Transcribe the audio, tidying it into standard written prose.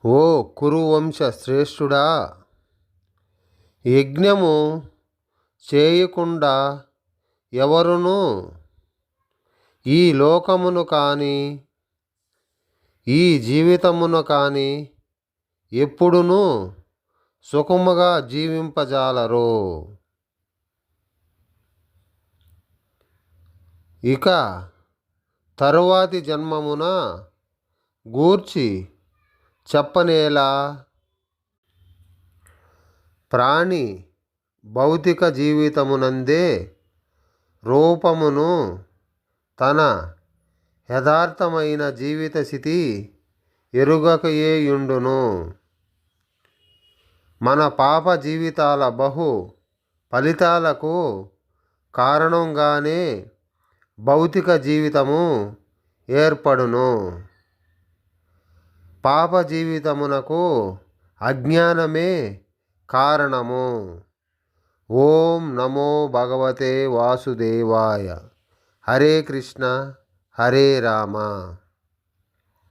ఓ కురువంశ శ్రేష్ఠుడా, యజ్ఞము చేయకుండా ఎవరునూ ఈ లోకమును కానీ ఈ జీవితమును కానీ ఎప్పుడునూ సుఖముగా జీవింపజాలరు. ఇక తరువాతి జన్మమున గూర్చి చెప్పనేలా. ప్రాణి భౌతిక జీవితమునందే రూపమును తన యథార్థమైన జీవిత స్థితి ఎరుగకయేయుండును. మన పాప జీవితాల బహు ఫలితాలకు కారణంగానే భౌతిక జీవితము ఏర్పడును. పాప జీవితమునకు అజ్ఞానమే కారణము. ఓం నమో భగవతే వాసుదేవాయ. హరే కృష్ణ హరే రామ.